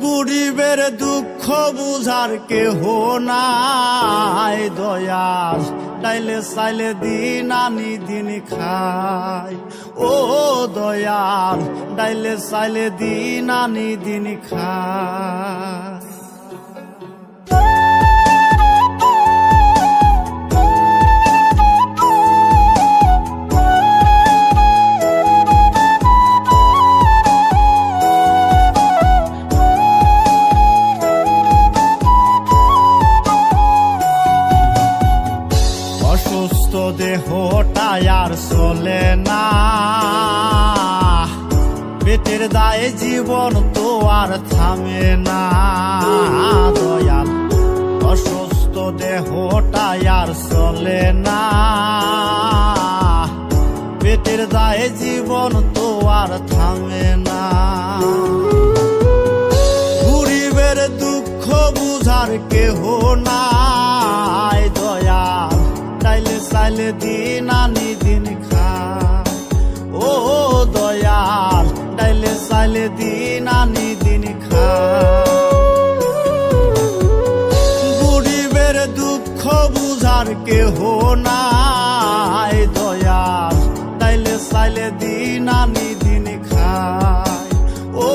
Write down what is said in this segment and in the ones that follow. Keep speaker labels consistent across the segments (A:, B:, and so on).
A: গরিবের দুঃখ বুঝার কেহ নাই দয়াল, ডাইলে চাইলে দিন আনি দিন খাই। ও দয়াল, ডাইলে চাইলে দিন আনি দিন খাই। অসুস্থ দেহটাই আর চলে না, পেটের দায়ে জীবন তো আর থামে না দয়াল। অসুস্থ দেহটাই আর চলে না, পেটের দায়ে জীবন তো আর থামে না। গরিবের দুঃখ বুঝার কেহ নাই দয়াল, ডাইলে চাইলে দিন আনি দিন খাই। ও দয়াল, ডাইলে চাইলে দিন আনি দিন খাই। গরিবের দুঃখ বুঝার কেহ নাই দয়াল, ডাইলে চাইলে দিন আনি দিন খাই। ও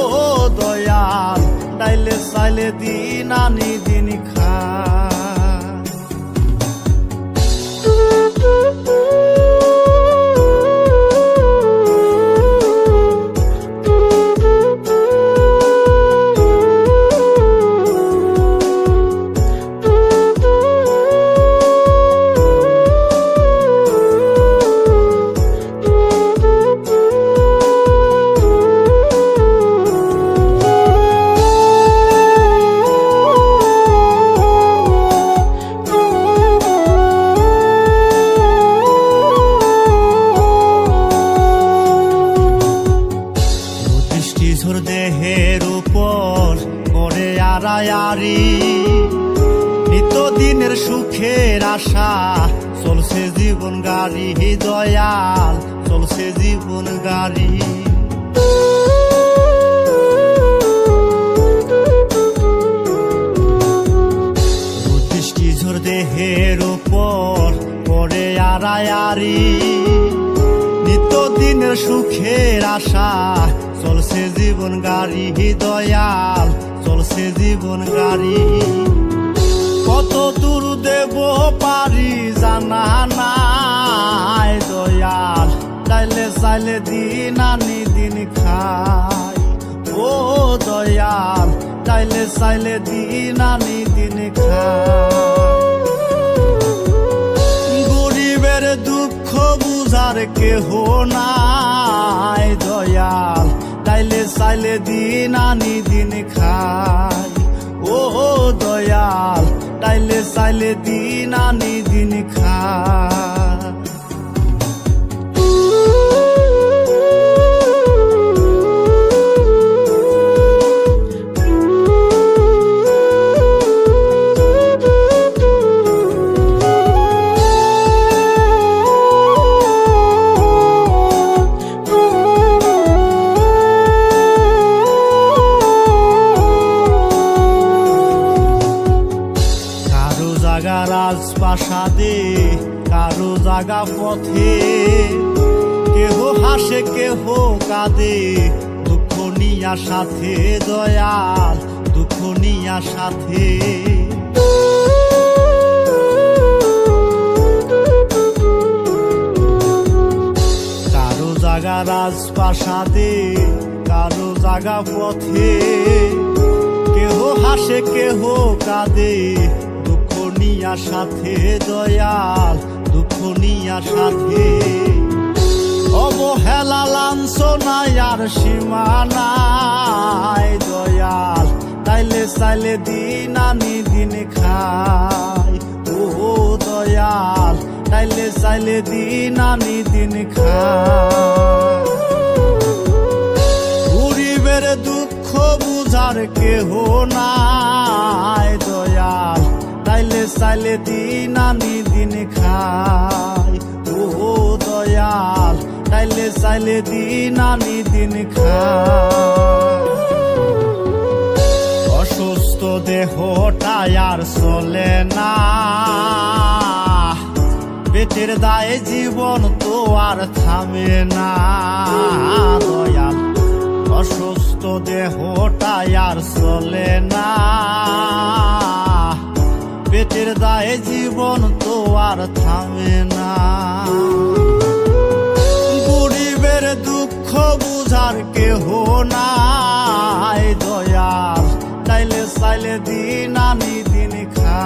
A: দয়াল, ডাইলে চাইলে দিন আনি দিন খাই। ঝোর দেহের উপর করে আড়ায়ারি, নিত্যদিনের সুখের আশা চলছে জীবন গাড়ি দয়াল, চলছে জীবন গাড়ি। দৃষ্টি ঝোর দেহের উপর করে আড়ায়ারি, নিত্যদিনের সুখের আশা চলছে জীবন গাড়ি দয়াল, চলছে জীবন গাড়ি। কত দূর দেব পারি জানা নাই দয়াল, ডাইলে চাইলে দিন আনি দিন খাই। ও দয়াল, ডাইলে চাইলে দিন আনি দিন খাই। গরিবের দুঃখ বুঝার কেহ নাই দয়াল, ডাইলে চাইলে দিন আনি দিন খাই। ও দয়াল, ডাইলে চাইলে দিন আনি দিন খাই। রাজপ্রাসাদে কারো জাগা পথে, কেহ হাসে কেহ কাঁদে দুঃখ নিয়া সাথে দয়াল, দুঃখ নিয়া সাথে। কারো জাগা রাজপ্রাসাদে কারো জাগা পথে, কেহ হাসে কেহ কাঁদে নিয়া সাথে দয়াল, দুঃখ নিয়া সাথে। অবহেলা লাঞ্ছনায় আর সীমা নাই দয়াল, তাইলে চাইলে দিন আনি দিন খাই। ও দয়াল, তাইলে চাইলে দিন আনি দিন খাই। গরিবের দুঃখ বুঝার কেহ নাই দয়াল, তাইলে চাইলে দিন আনি দিন খাই। ও দয়াল, তাইলে চাইলে দিন আনি দিন খাই। দেহটা আর চলে না, পেটের দায়ে জীবন তো আর থামে না দয়াল। অসুস্থ দেহটা আর চলে না, পেটের দায়ে জীবন তো আর থামে না। গরিবের দুঃখ বুঝার কেহ নাই দয়াল, চাইলে চাইলে দিন আনি দিন খা।